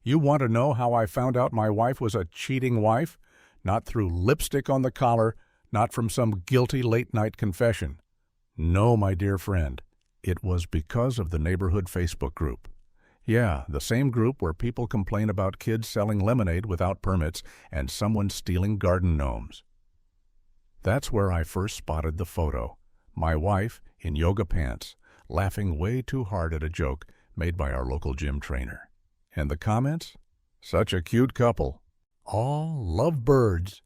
You want to know how I found out my wife was a cheating wife? Not through lipstick on the collar, not from some guilty late-night confession. No, my dear friend, it was because of the neighborhood Facebook group. Yeah, the same group where people complain about kids selling lemonade without permits and someone stealing garden gnomes. That's where I first spotted the photo. My wife, in yoga pants, laughing way too hard at a joke made by our local gym trainer. And the comments? Such a cute couple. All love birds.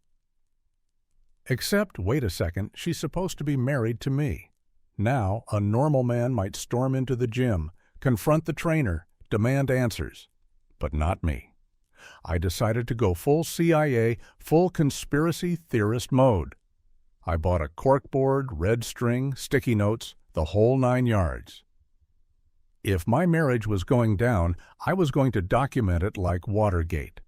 Except, wait a second, she's supposed to be married to me. Now, a normal man might storm into the gym, confront the trainer, demand answers. But not me. I decided to go full CIA, full conspiracy theorist mode. I bought a corkboard, red string, sticky notes, the whole 9 yards. If my marriage was going down, I was going to document it like Watergate.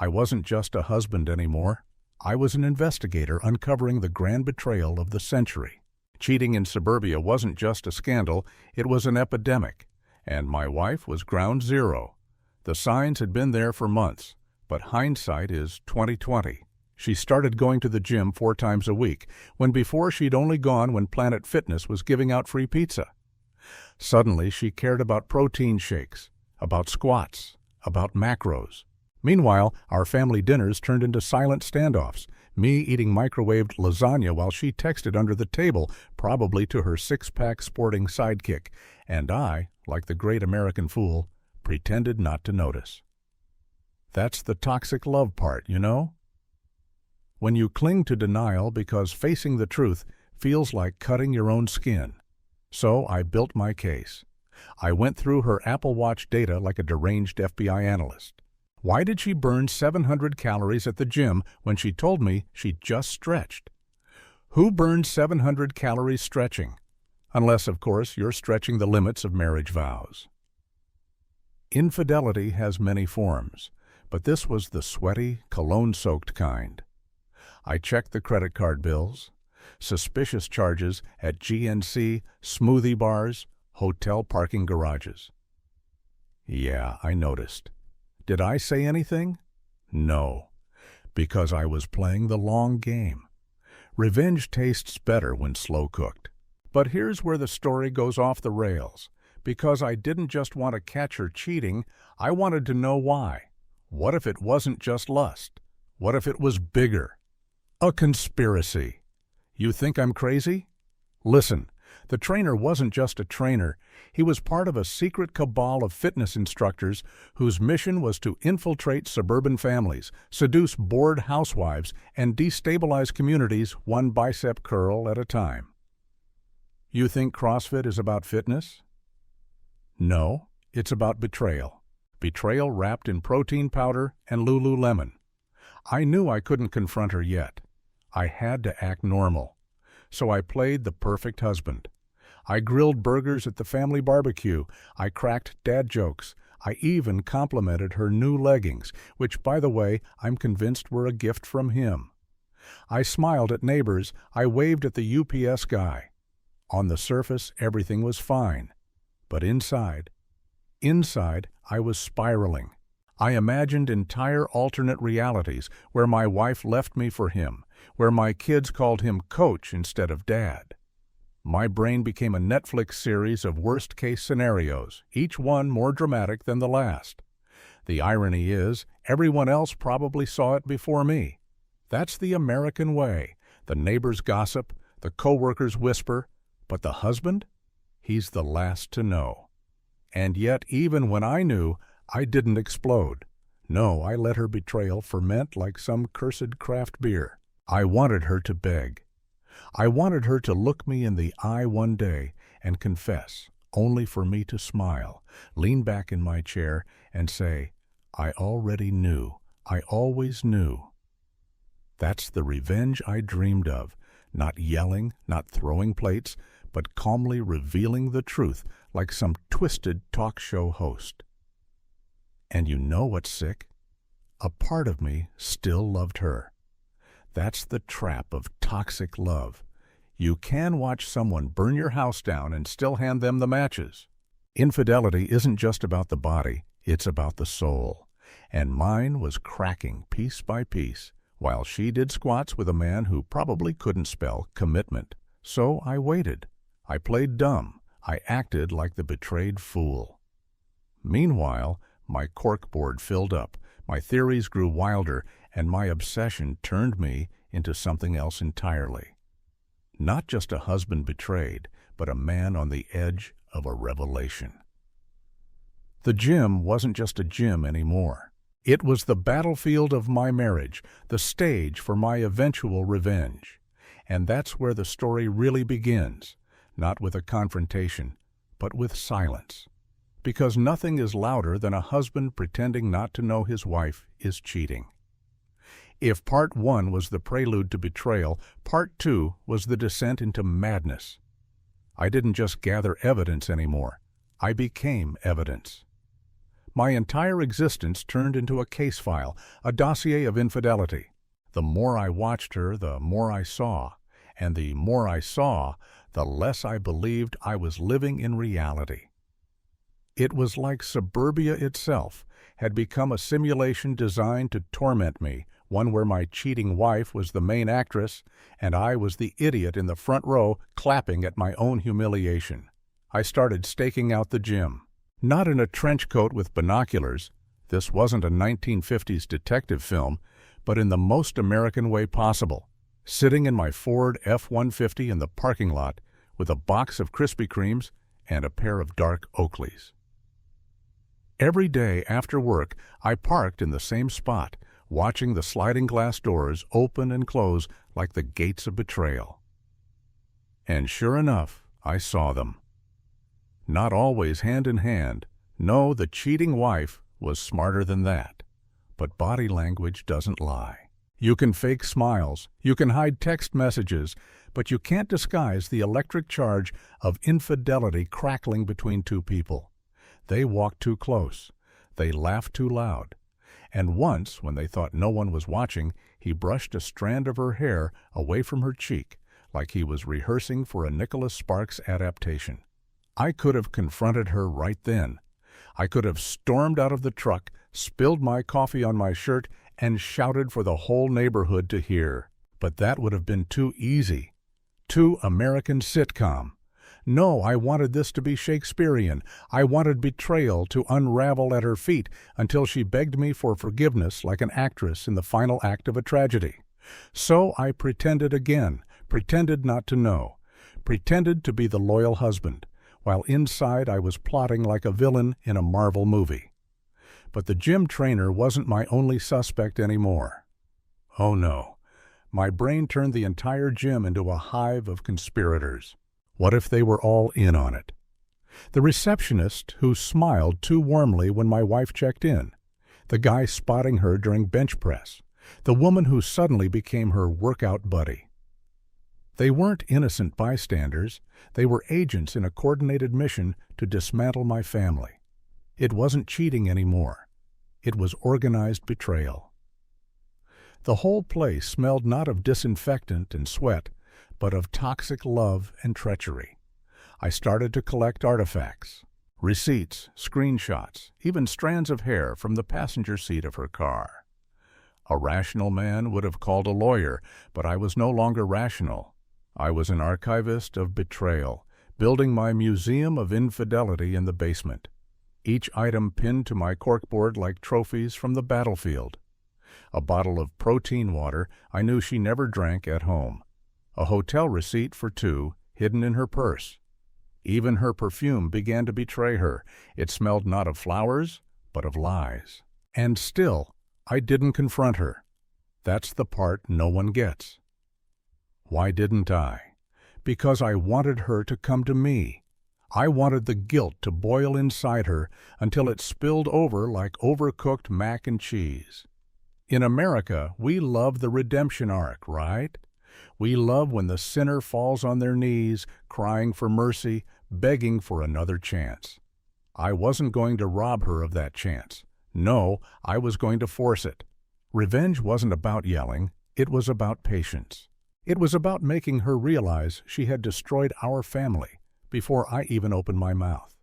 I wasn't just a husband anymore. I was an investigator uncovering the grand betrayal of the century. Cheating in suburbia wasn't just a scandal, it was an epidemic. And my wife was ground zero. The signs had been there for months, but hindsight is 20/20. She started going to the gym 4 times a week, when before she'd only gone when Planet Fitness was giving out free pizza. Suddenly she cared about protein shakes, about squats, about macros. Meanwhile, our family dinners turned into silent standoffs, me eating microwaved lasagna while she texted under the table, probably to her 6-pack sporting sidekick, and I, like the great American fool, pretended not to notice. That's the toxic love part, you know? When you cling to denial because facing the truth feels like cutting your own skin. So I built my case. I went through her Apple Watch data like a deranged FBI analyst. Why did she burn 700 calories at the gym when she told me she just stretched? Who burns 700 calories stretching? Unless, of course, you're stretching the limits of marriage vows. Infidelity has many forms, but this was the sweaty, cologne-soaked kind. I checked the credit card bills, suspicious charges at GNC, smoothie bars, hotel parking garages. Yeah, I noticed. Did I say anything? No, because I was playing the long game. Revenge tastes better when slow cooked. But here's where the story goes off the rails. Because I didn't just want to catch her cheating, I wanted to know why. What if it wasn't just lust? What if it was bigger? A conspiracy. You think I'm crazy? Listen, the trainer wasn't just a trainer. He was part of a secret cabal of fitness instructors whose mission was to infiltrate suburban families, seduce bored housewives, and destabilize communities one bicep curl at a time. You think CrossFit is about fitness? No, it's about betrayal. Betrayal wrapped in protein powder and Lululemon. I knew I couldn't confront her yet. I had to act normal. So I played the perfect husband. I grilled burgers at the family barbecue. I cracked dad jokes. I even complimented her new leggings, which, by the way, I'm convinced were a gift from him. I smiled at neighbors. I waved at the UPS guy. On the surface, everything was fine. But inside, I was spiraling. I imagined entire alternate realities where my wife left me for him, where my kids called him coach instead of dad. My brain became a Netflix series of worst-case scenarios, each one more dramatic than the last. The irony is, everyone else probably saw it before me. That's the American way. The neighbors gossip, the coworkers whisper, but the husband? He's the last to know. And yet, even when I knew, I didn't explode. No, I let her betrayal ferment like some cursed craft beer. I wanted her to beg. I wanted her to look me in the eye one day and confess, only for me to smile, lean back in my chair, and say, I already knew. I always knew. That's the revenge I dreamed of, not yelling, not throwing plates, but calmly revealing the truth like some twisted talk show host. And you know what's sick? A part of me still loved her. That's the trap of toxic love. You can watch someone burn your house down and still hand them the matches. Infidelity isn't just about the body, it's about the soul. and mine was cracking piece by piece, while she did squats with a man who probably couldn't spell commitment. So I waited. I played dumb. I acted like the betrayed fool. Meanwhile, my corkboard filled up, my theories grew wilder, and my obsession turned me into something else entirely. Not just a husband betrayed, but a man on the edge of a revelation. The gym wasn't just a gym anymore. It was the battlefield of my marriage, the stage for my eventual revenge. And that's where the story really begins, not with a confrontation, but with silence. Because nothing is louder than a husband pretending not to know his wife is cheating. If part 1 was the prelude to betrayal, part 2 was the descent into madness. I didn't just gather evidence anymore. I became evidence. My entire existence turned into a case file, a dossier of infidelity. The more I watched her, the more I saw. And the more I saw, the less I believed I was living in reality. It was like suburbia itself had become a simulation designed to torment me, one where my cheating wife was the main actress, and I was the idiot in the front row clapping at my own humiliation. I started staking out the gym. Not in a trench coat with binoculars. This wasn't a 1950s detective film, but in the most American way possible. Sitting in my Ford F-150 in the parking lot with a box of Krispy Kremes and a pair of dark Oakleys. Every day after work, I parked in the same spot, watching the sliding glass doors open and close like the gates of betrayal. And sure enough, I saw them. Not always hand in hand. No, the cheating wife was smarter than that. But body language doesn't lie. You can fake smiles, you can hide text messages, but you can't disguise the electric charge of infidelity crackling between two people. They walked too close. They laughed too loud. And once, when they thought no one was watching, he brushed a strand of her hair away from her cheek, like he was rehearsing for a Nicholas Sparks adaptation. I could have confronted her right then. I could have stormed out of the truck, spilled my coffee on my shirt, and shouted for the whole neighborhood to hear. But that would have been too easy. Too American sitcom. No, I wanted this to be Shakespearean. I wanted betrayal to unravel at her feet until she begged me for forgiveness like an actress in the final act of a tragedy. So I pretended again, pretended not to know, pretended to be the loyal husband, while inside I was plotting like a villain in a Marvel movie. But the gym trainer wasn't my only suspect anymore. Oh no, my brain turned the entire gym into a hive of conspirators. What if they were all in on it? The receptionist who smiled too warmly when my wife checked in, the guy spotting her during bench press, the woman who suddenly became her workout buddy. They weren't innocent bystanders. They were agents in a coordinated mission to dismantle my family. It wasn't cheating anymore. It was organized betrayal. The whole place smelled not of disinfectant and sweat, but of toxic love and treachery. I started to collect artifacts, receipts, screenshots, even strands of hair from the passenger seat of her car. A rational man would have called a lawyer, but I was no longer rational. I was an archivist of betrayal, building my museum of infidelity in the basement. Each item pinned to my corkboard like trophies from the battlefield. A bottle of protein water I knew she never drank at home. A hotel receipt for 2 hidden in her purse. Even her perfume began to betray her. It smelled not of flowers, but of lies. And still, I didn't confront her. That's the part no one gets. Why didn't I? Because I wanted her to come to me. I wanted the guilt to boil inside her until it spilled over like overcooked mac and cheese. In America, we love the redemption arc, right? We love when the sinner falls on their knees, crying for mercy, begging for another chance. I wasn't going to rob her of that chance. No, I was going to force it. Revenge wasn't about yelling. It was about patience. It was about making her realize she had destroyed our family before I even opened my mouth.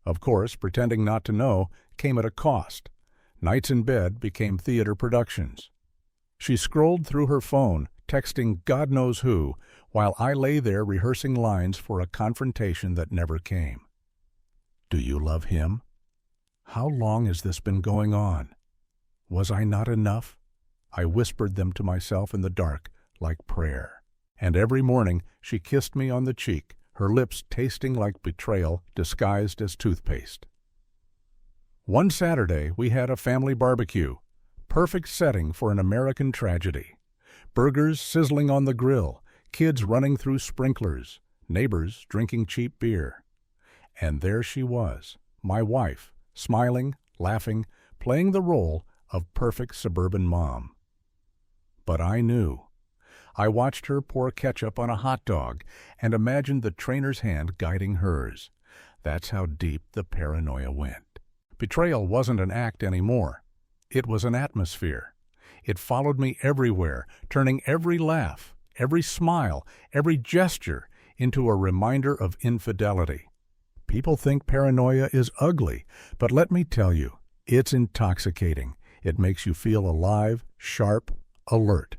Of course, pretending not to know came at a cost. Nights in bed became theater productions. She scrolled through her phone, texting God knows who, while I lay there rehearsing lines for a confrontation that never came. Do you love him? How long has this been going on? Was I not enough? I whispered them to myself in the dark, like prayer. And every morning she kissed me on the cheek, her lips tasting like betrayal disguised as toothpaste. One Saturday we had a family barbecue, perfect setting for an American tragedy. Burgers sizzling on the grill, kids running through sprinklers, neighbors drinking cheap beer. And there she was, my wife, smiling, laughing, playing the role of perfect suburban mom. But I knew. I watched her pour ketchup on a hot dog and imagined the trainer's hand guiding hers. That's how deep the paranoia went. Betrayal wasn't an act anymore. It was an atmosphere. It followed me everywhere, turning every laugh, every smile, every gesture into a reminder of infidelity. People think paranoia is ugly, but let me tell you, it's intoxicating. It makes you feel alive, sharp, alert.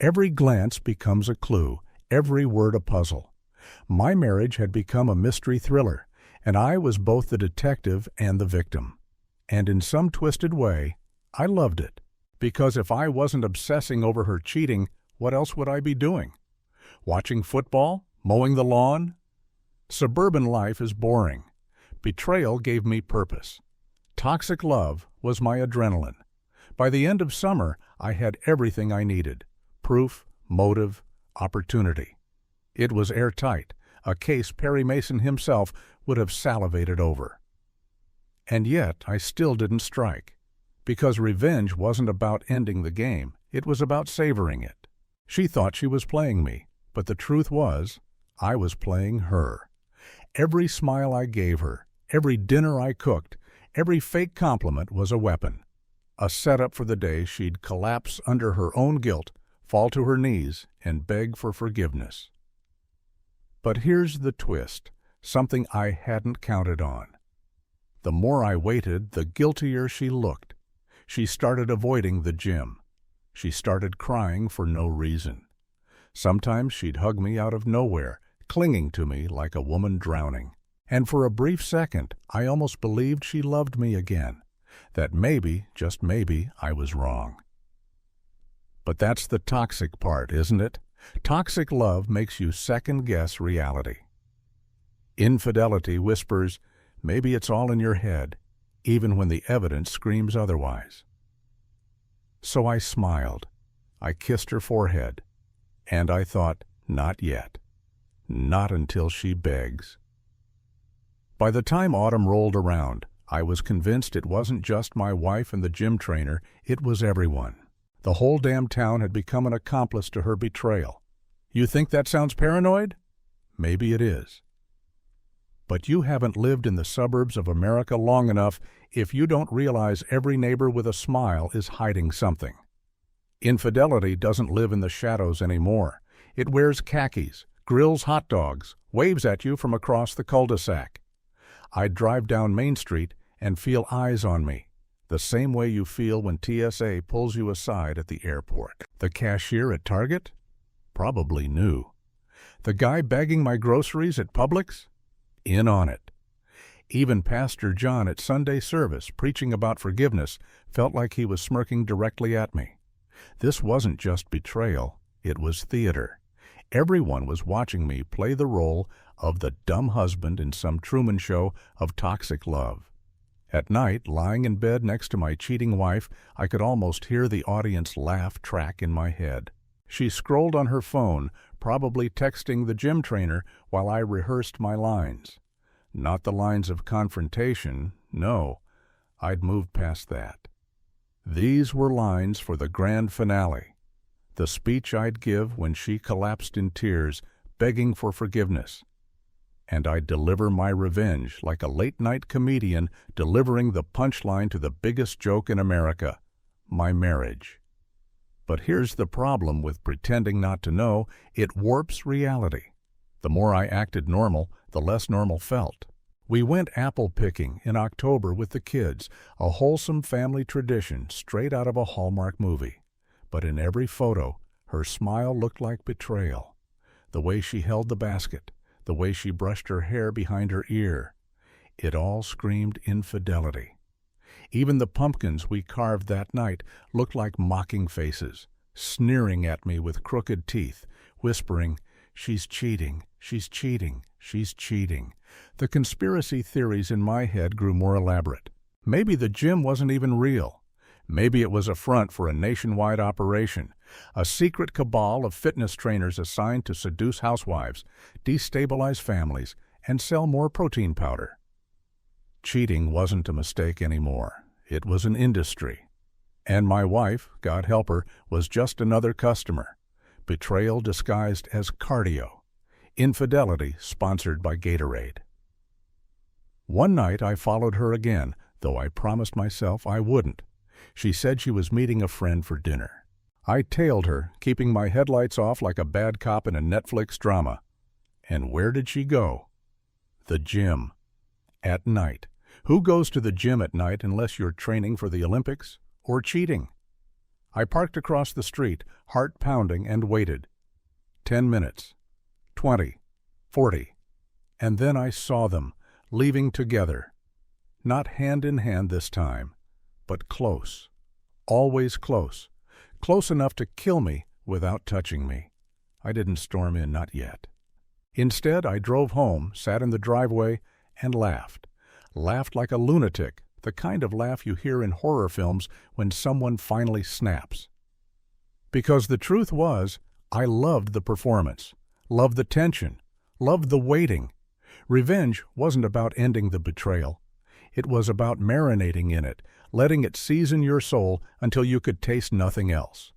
Every glance becomes a clue, every word a puzzle. My marriage had become a mystery thriller, and I was both the detective and the victim. And in some twisted way, I loved it. Because if I wasn't obsessing over her cheating, what else would I be doing? Watching football? Mowing the lawn? Suburban life is boring. Betrayal gave me purpose. Toxic love was my adrenaline. By the end of summer, I had everything I needed. Proof, motive, opportunity. It was airtight, a case Perry Mason himself would have salivated over. And yet I still didn't strike. Because revenge wasn't about ending the game, it was about savoring it. She thought she was playing me, but the truth was, I was playing her. Every smile I gave her, every dinner I cooked, every fake compliment was a weapon. A setup for the day she'd collapse under her own guilt, fall to her knees, and beg for forgiveness. But here's the twist, something I hadn't counted on. The more I waited, the guiltier she looked. She started avoiding the gym. She started crying for no reason. Sometimes she'd hug me out of nowhere, clinging to me like a woman drowning. And for a brief second, I almost believed she loved me again. That maybe, just maybe, I was wrong. But that's the toxic part, isn't it? Toxic love makes you second-guess reality. Infidelity whispers, maybe it's all in your head, even when the evidence screams otherwise. So I smiled. I kissed her forehead. And I thought, not yet. Not until she begs. By the time autumn rolled around, I was convinced it wasn't just my wife and the gym trainer, it was everyone. The whole damn town had become an accomplice to her betrayal. You think that sounds paranoid? Maybe it is. But you haven't lived in the suburbs of America long enough if you don't realize every neighbor with a smile is hiding something. Infidelity doesn't live in the shadows anymore. It wears khakis, grills hot dogs, waves at you from across the cul-de-sac. I'd drive down Main Street and feel eyes on me, the same way you feel when TSA pulls you aside at the airport. The cashier at Target? Probably knew. The guy bagging my groceries at Publix? In on it. Even Pastor John at Sunday service preaching about forgiveness felt like he was smirking directly at me. This wasn't just betrayal, it was theater. Everyone was watching me play the role of the dumb husband in some Truman Show of toxic love. At night, lying in bed next to my cheating wife, I could almost hear the audience laugh track in my head. She scrolled on her phone, probably texting the gym trainer while I rehearsed my lines. Not the lines of confrontation, no, I'd moved past that. These were lines for the grand finale, the speech I'd give when she collapsed in tears, begging for forgiveness. And I'd deliver my revenge like a late-night comedian delivering the punchline to the biggest joke in America, my marriage. But here's the problem with pretending not to know, it warps reality. The more I acted normal, the less normal felt. We went apple picking in October with the kids, a wholesome family tradition straight out of a Hallmark movie. But in every photo, her smile looked like betrayal. The way she held the basket, the way she brushed her hair behind her ear, it all screamed infidelity. Even the pumpkins we carved that night looked like mocking faces, sneering at me with crooked teeth, whispering, "She's cheating, she's cheating, she's cheating." The conspiracy theories in my head grew more elaborate. Maybe the gym wasn't even real. Maybe it was a front for a nationwide operation, a secret cabal of fitness trainers assigned to seduce housewives, destabilize families, and sell more protein powder. Cheating wasn't a mistake anymore. It was an industry. And my wife, God help her, was just another customer. Betrayal disguised as cardio. Infidelity sponsored by Gatorade. One night I followed her again, though I promised myself I wouldn't. She said she was meeting a friend for dinner. I tailed her, keeping my headlights off like a bad cop in a Netflix drama. And where did she go? The gym. At night. Who goes to the gym at night unless you're training for the Olympics or cheating? I parked across the street, heart pounding, and waited. 10 minutes. 20. 40. And then I saw them, leaving together. Not hand in hand this time, but close. Always close. Close enough to kill me without touching me. I didn't storm in, not yet. Instead, I drove home, sat in the driveway, and laughed. Laughed like a lunatic, the kind of laugh you hear in horror films when someone finally snaps. Because the truth was, I loved the performance, loved the tension, loved the waiting. Revenge wasn't about ending the betrayal. It was about marinating in it, letting it season your soul until you could taste nothing else.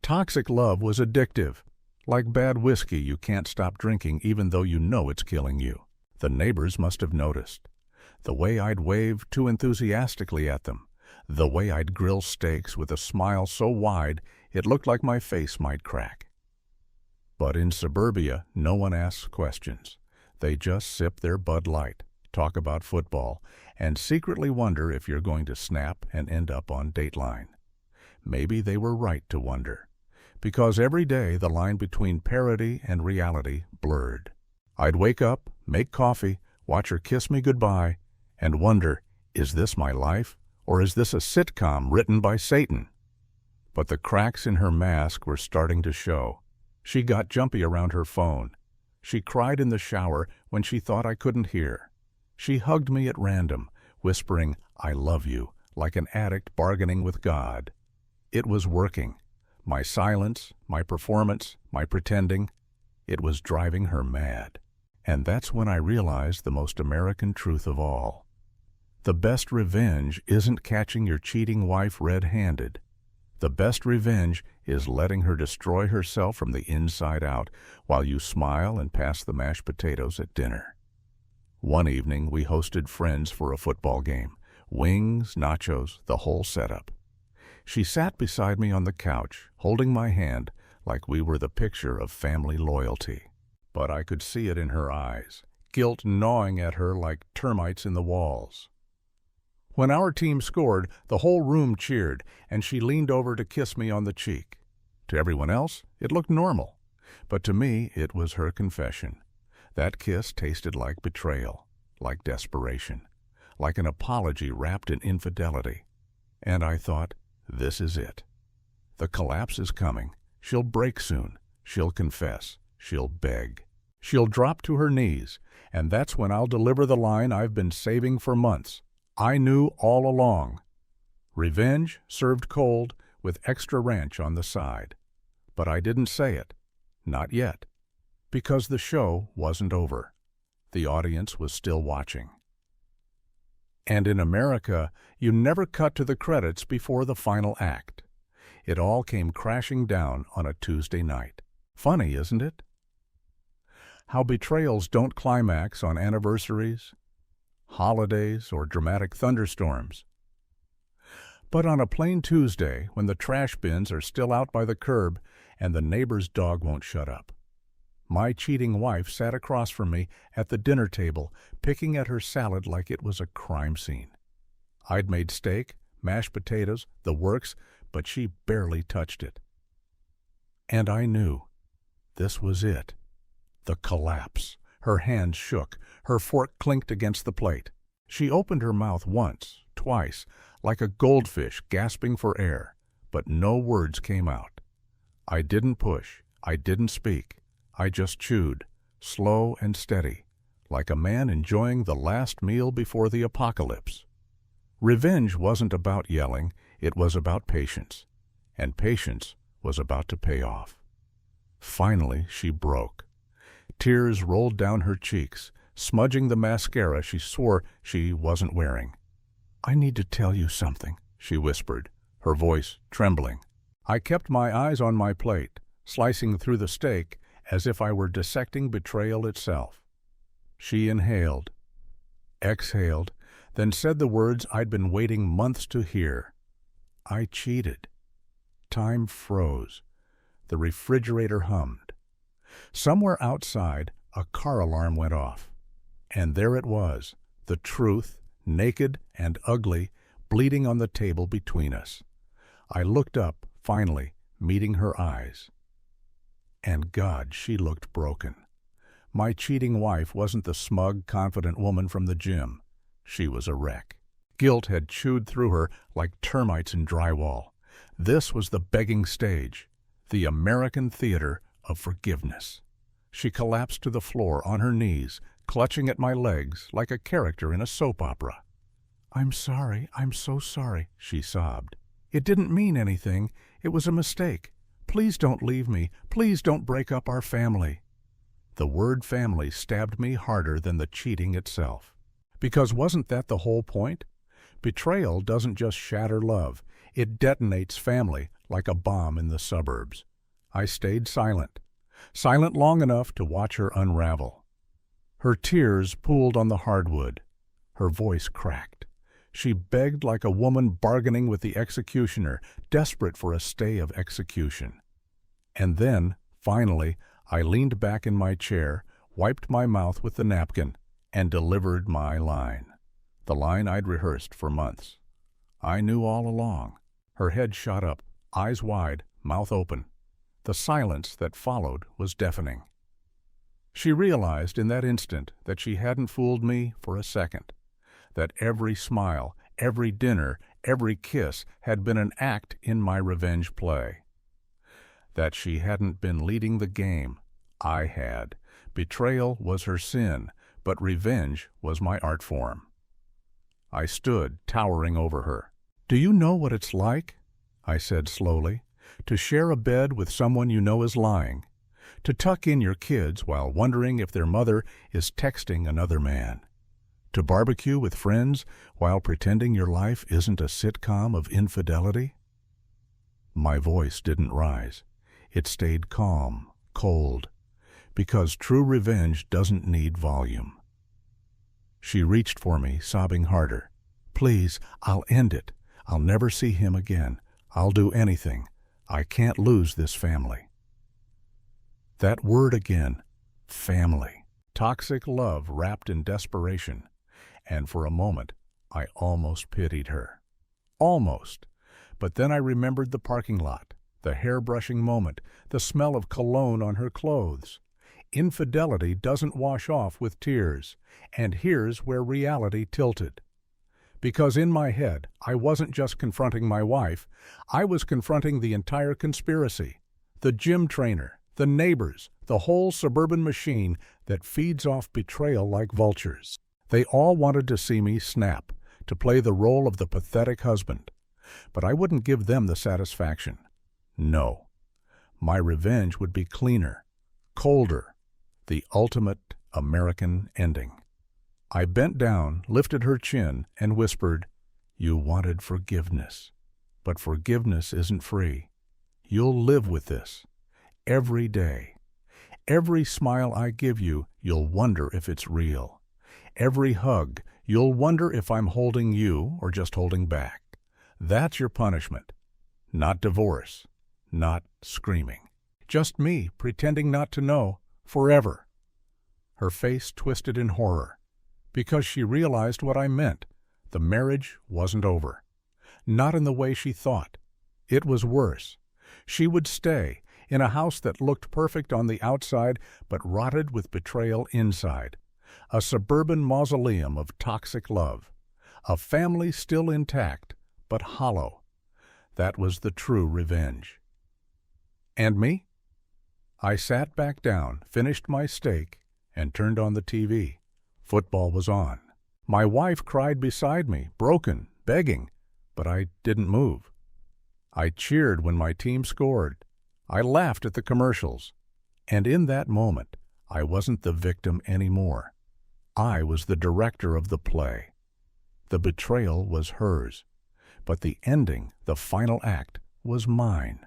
Toxic love was addictive, like bad whiskey you can't stop drinking even though you know it's killing you. The neighbors must have noticed. The way I'd wave too enthusiastically at them. The way I'd grill steaks with a smile so wide it looked like my face might crack. But in suburbia, no one asks questions. They just sip their Bud Light, talk about football, and secretly wonder if you're going to snap and end up on Dateline. Maybe they were right to wonder, because every day the line between parody and reality blurred. I'd wake up, make coffee, watch her kiss me goodbye, and wonder, is this my life, or is this a sitcom written by Satan? But the cracks in her mask were starting to show. She got jumpy around her phone. She cried in the shower when she thought I couldn't hear. She hugged me at random, whispering, "I love you," like an addict bargaining with God. It was working. My silence, my performance, my pretending, it was driving her mad. And that's when I realized the most American truth of all. The best revenge isn't catching your cheating wife red-handed. The best revenge is letting her destroy herself from the inside out while you smile and pass the mashed potatoes at dinner. One evening, we hosted friends for a football game. Wings, nachos, the whole setup. She sat beside me on the couch, holding my hand like we were the picture of family loyalty. But I could see it in her eyes, guilt gnawing at her like termites in the walls. When our team scored, the whole room cheered, and she leaned over to kiss me on the cheek. To everyone else, it looked normal. But to me, it was her confession. That kiss tasted like betrayal, like desperation, like an apology wrapped in infidelity. And I thought, this is it. The collapse is coming. She'll break soon. She'll confess. She'll beg. She'll drop to her knees, and that's when I'll deliver the line I've been saving for months. I knew all along. Revenge served cold with extra ranch on the side. But I didn't say it. Not yet. Because the show wasn't over. The audience was still watching. And in America, you never cut to the credits before the final act. It all came crashing down on a Tuesday night. Funny, isn't it? How betrayals don't climax on anniversaries, holidays, or dramatic thunderstorms. But on a plain Tuesday, when the trash bins are still out by the curb and the neighbor's dog won't shut up. My cheating wife sat across from me at the dinner table, picking at her salad like it was a crime scene. I'd made steak, mashed potatoes, the works, but she barely touched it. And I knew. This was it. The collapse. Her hands shook. Her fork clinked against the plate. She opened her mouth once, twice, like a goldfish gasping for air, but no words came out. I didn't push. I didn't speak. I just chewed, slow and steady, like a man enjoying the last meal before the apocalypse. Revenge wasn't about yelling, it was about patience, and patience was about to pay off. Finally, she broke. Tears rolled down her cheeks, smudging the mascara she swore she wasn't wearing. "I need to tell you something," she whispered, her voice trembling. I kept my eyes on my plate, slicing through the steak as if I were dissecting betrayal itself. She inhaled, exhaled, then said the words I'd been waiting months to hear. I cheated. Time froze. The refrigerator hummed. Somewhere outside, a car alarm went off. And there it was, the truth, naked and ugly, bleeding on the table between us. I looked up, finally, meeting her eyes. And God, she looked broken. My cheating wife wasn't the smug, confident woman from the gym. She was a wreck. Guilt had chewed through her like termites in drywall. This was the begging stage, the American theater of forgiveness. She collapsed to the floor on her knees, clutching at my legs like a character in a soap opera. "I'm sorry, I'm so sorry," she sobbed. "It didn't mean anything. It was a mistake. Please don't leave me. Please don't break up our family." The word family stabbed me harder than the cheating itself. Because wasn't that the whole point? Betrayal doesn't just shatter love. It detonates family like a bomb in the suburbs. I stayed silent. Silent long enough to watch her unravel. Her tears pooled on the hardwood. Her voice cracked. She begged like a woman bargaining with the executioner, desperate for a stay of execution. And then, finally, I leaned back in my chair, wiped my mouth with the napkin, and delivered my line. The line I'd rehearsed for months. I knew all along. Her head shot up, eyes wide, mouth open. The silence that followed was deafening. She realized in that instant that she hadn't fooled me for a second, that every smile, every dinner, every kiss had been an act in my revenge play. That she hadn't been leading the game. I had. Betrayal was her sin, but revenge was my art form. I stood, towering over her. "Do you know what it's like," I said slowly, "to share a bed with someone you know is lying, to tuck in your kids while wondering if their mother is texting another man, to barbecue with friends while pretending your life isn't a sitcom of infidelity?" My voice didn't rise. It stayed calm, cold, because true revenge doesn't need volume. She reached for me, sobbing harder. "Please, I'll end it. I'll never see him again. I'll do anything. I can't lose this family." That word again, family. Toxic love wrapped in desperation. And for a moment, I almost pitied her. Almost. But then I remembered the parking lot, the hair-brushing moment, the smell of cologne on her clothes. Infidelity doesn't wash off with tears, and here's where reality tilted. Because in my head, I wasn't just confronting my wife, I was confronting the entire conspiracy, the gym trainer, the neighbors, the whole suburban machine that feeds off betrayal like vultures. They all wanted to see me snap, to play the role of the pathetic husband. But I wouldn't give them the satisfaction. No. My revenge would be cleaner, colder, the ultimate American ending. I bent down, lifted her chin, and whispered, "You wanted forgiveness. But forgiveness isn't free. You'll live with this. Every day. Every smile I give you, you'll wonder if it's real. Every hug, you'll wonder if I'm holding you or just holding back. That's your punishment. Not divorce. Not screaming. Just me pretending not to know forever." Her face twisted in horror, because she realized what I meant. The marriage wasn't over. Not in the way she thought. It was worse. She would stay in a house that looked perfect on the outside but rotted with betrayal inside. A suburban mausoleum of toxic love. A family still intact, but hollow. That was the true revenge. And me? I sat back down, finished my steak, and turned on the TV. Football was on. My wife cried beside me, broken, begging, but I didn't move. I cheered when my team scored. I laughed at the commercials. And in that moment, I wasn't the victim anymore. I was the director of the play. The betrayal was hers, but the ending, the final act, was mine.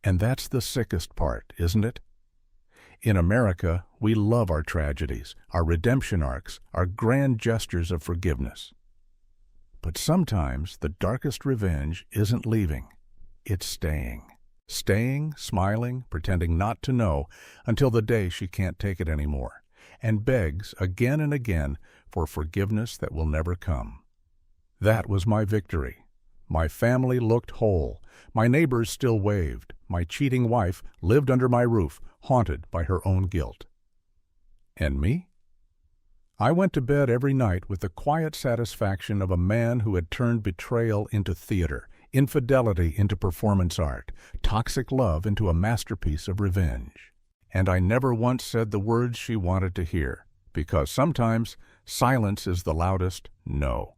And that's the sickest part, isn't it? In America, we love our tragedies, our redemption arcs, our grand gestures of forgiveness. But sometimes the darkest revenge isn't leaving, it's staying. Staying, smiling, pretending not to know until the day she can't take it anymore, and begs again and again for forgiveness that will never come. That was my victory. My family looked whole. My neighbors still waved. My cheating wife lived under my roof, haunted by her own guilt. And me? I went to bed every night with the quiet satisfaction of a man who had turned betrayal into theater, infidelity into performance art, toxic love into a masterpiece of revenge. And I never once said the words she wanted to hear, because sometimes silence is the loudest no.